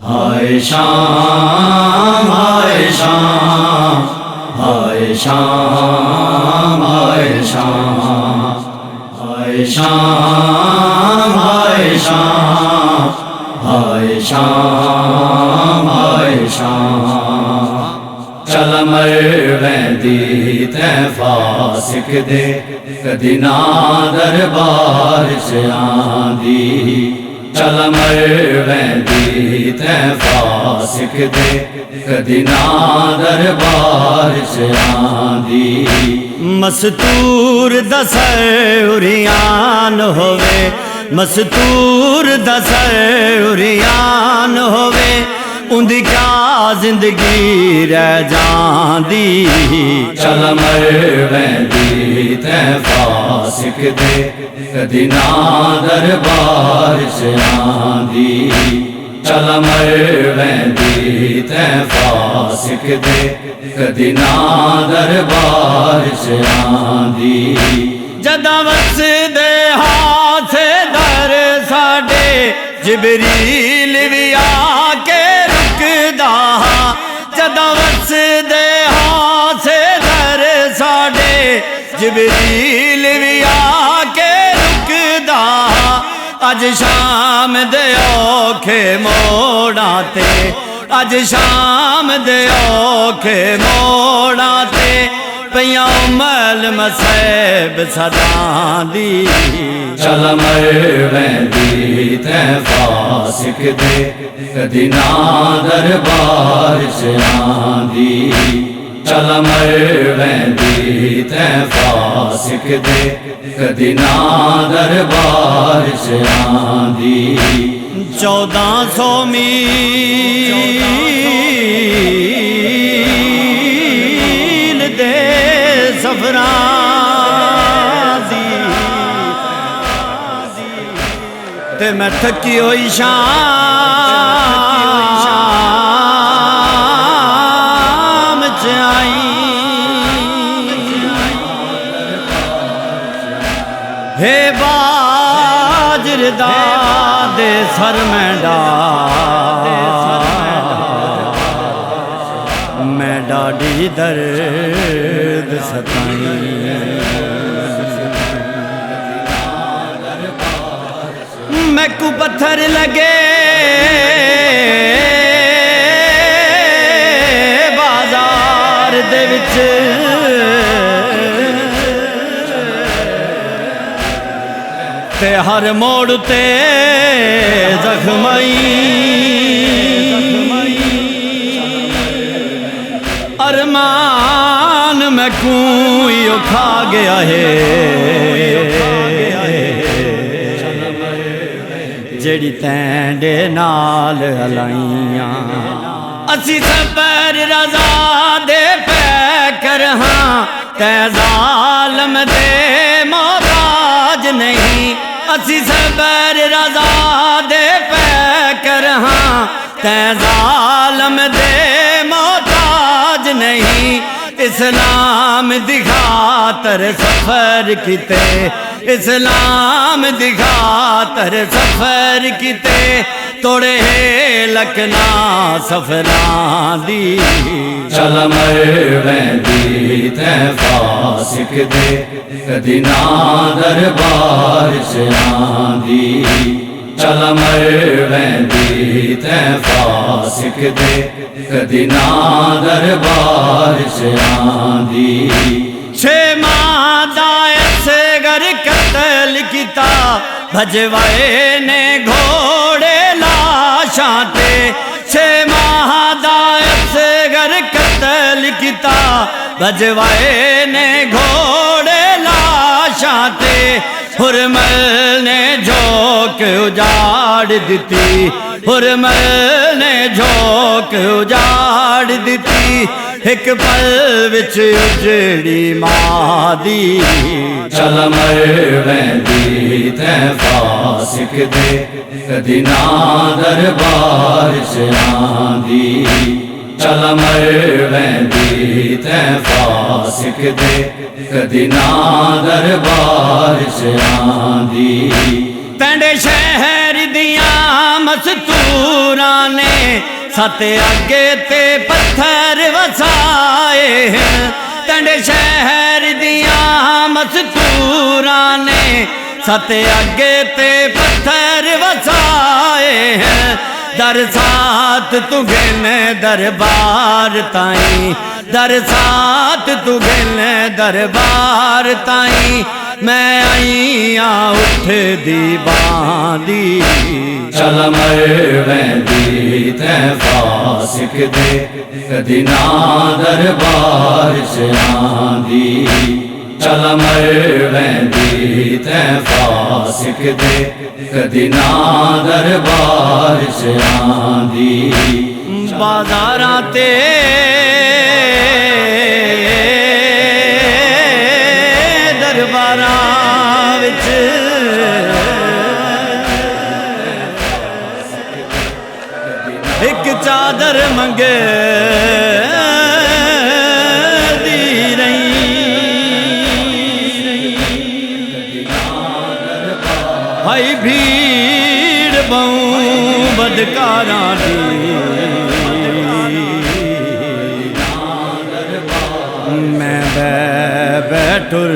हाय शाम हाय शाम हाय शाम हाय शाम हाय शाम हाय शाम हाय शाम हाय शाम चल मरवेंदी तै फासिक दे कदी ना दरबार च आंदी चल मरवेंदी तै फासिक दे कदी ना दरबार च आंदी मस्तूर दसउरियान होवे मस्तूर दसउरियान होवे उंदी क्या जिंदगी रह जांदी चल मरवेंदी तै फासिक दे कदी ना दरबार च आंदी चल मरवेंदी तै फासिक दे कदी ना दरबार च आंदी जदा वसदे हाथ दर साडे जिबरील भी आके रुकदा जदा वसदे हाथ दर साडे जिबरील भी आके रुकदा अज शाम दे औखे मोड़ा ते अज शाम दे औखे मोड़ा ते पिया मल मसैब सदांदी चल मरवेंदी तै फासिक दे कदी ना दरबार च आंदी चल मरवेंदी तै फासिक दे कदी ना दरबार च आंदी 1400 मील दे सफरां दी ते मैं थकी होई शाम च आई हे बाजरदा दे सर में मैं डाढ़ी दर्द सताई मैं को पत्थर लगे बाजार दे विच ते हर मोड़ ते जख्मई अरमान मैं कोई खा गया है जेड़ी तैंडे नाल हलाइयां असी सबर रजा दे पै कर हाँ तै जालम दे मोहताज नहीं असी सबर रजा दे पै कर हाँ तै जालम दे मोहताज नहीं इस्लाम दिखातर सफर किते इस्लाम दिखातर सफर किते तोड़े लकना सफरां दी चल मरवेंदी तै फासिक दे कदी ना दरबार च आंदी चल मरवेंदी तै फासिक दे कदी ना दरबार च आंदी 6 माह दा असगर कत्ल किता भजवाए ने घोड़े लाशां ते 6 माह दा असगर कत्ल किता भजवाए ने घोड़े लाशां ते हुरमल ने झोंक उजाड़ दिती हुरमल ने झोंक उजाड़ दिती एक पल विच उजड़ी मां दी चल मरवेंदी तै फासिक दे कदी ना दरबार च आंदी चल मरवेंदी तै फासिक दे कदी ना दरबार च आंदी तैंडे शहर दियां मस्तूरां ने सत अगे ते पत्थर वसाए तंडे शहर दिया मस्तूरा ने सत अगे ते पत्थर वसाए दर साथ तू गिन दरबार ताई दर साथ तू गिन दरबार ताई मैं आई उठ दी बांदी चल मरवेंदी तै फासिक दे कदी ना दरबार च आंदी चल मरवेंदी तै फासिक दे कदी ना दरबार च आंदी बाजारां ते दरबारां विच एक चादर मंगे दी रही हाई भीड़ बहु बदकारां दी मैं बैठुर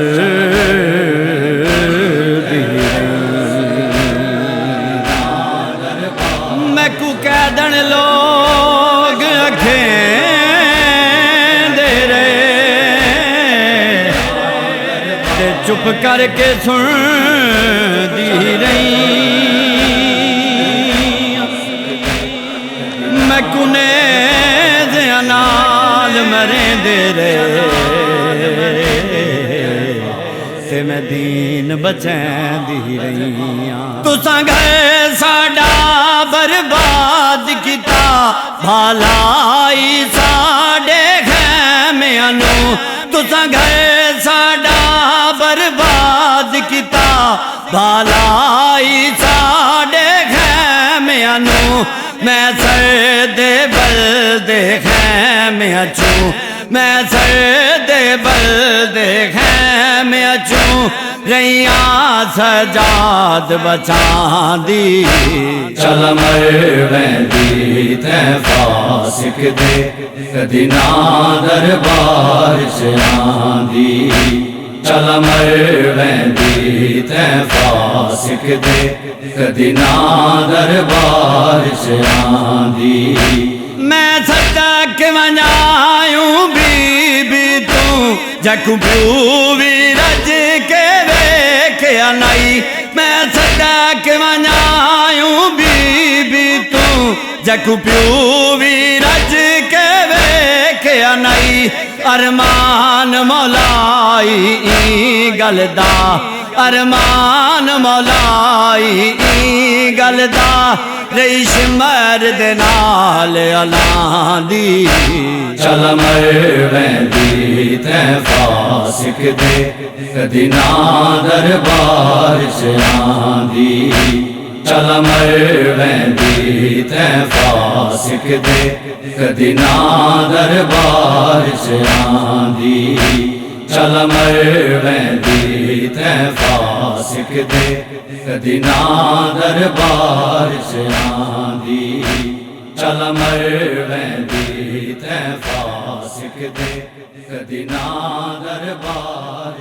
मैं कू कैदन लोग अखें दे रहे ते चुप करके सुन दी रही मैं कुने नाल मरे दे रहे ते मैं दीन बचैंदी रही तुसां घर साडा बर्बाद किता भलाई साडे खैमियां नू तुसां घर साडा बर्बाद किता भलाई साडे खैमियां नू मैं सर दे बल दे खैमियां चू मैं सर दे बल दे खैमियां चू रैया सजाद बचांदी चल मरवेंदी तै फासिक दे कदी ना दरबार च आंदी चल मरवेंदी तै फासिक दे कदी ना दरबार च आंदी मैं सदक वनायूं बीबी तू जकू भी रज के वेख्या नहीं मैं सदक वनायूं बीबी तू जकू भी रज के वेख्या नहीं अरमान मौलाई गलदा अरमान मौलाई गलदा रईश मर्द नाल अलांदी चल मरवेंदी तै फासिक दे कदी ना दरबार च आंदी चल मरवेंदी तै फासिक दे कदी ना दरबार च आंदी चल मरवेंदी तै फासिक दे कदी ना दरबार च आंदी चल मरवेंदी तै फासिक दे कदी ना दरबार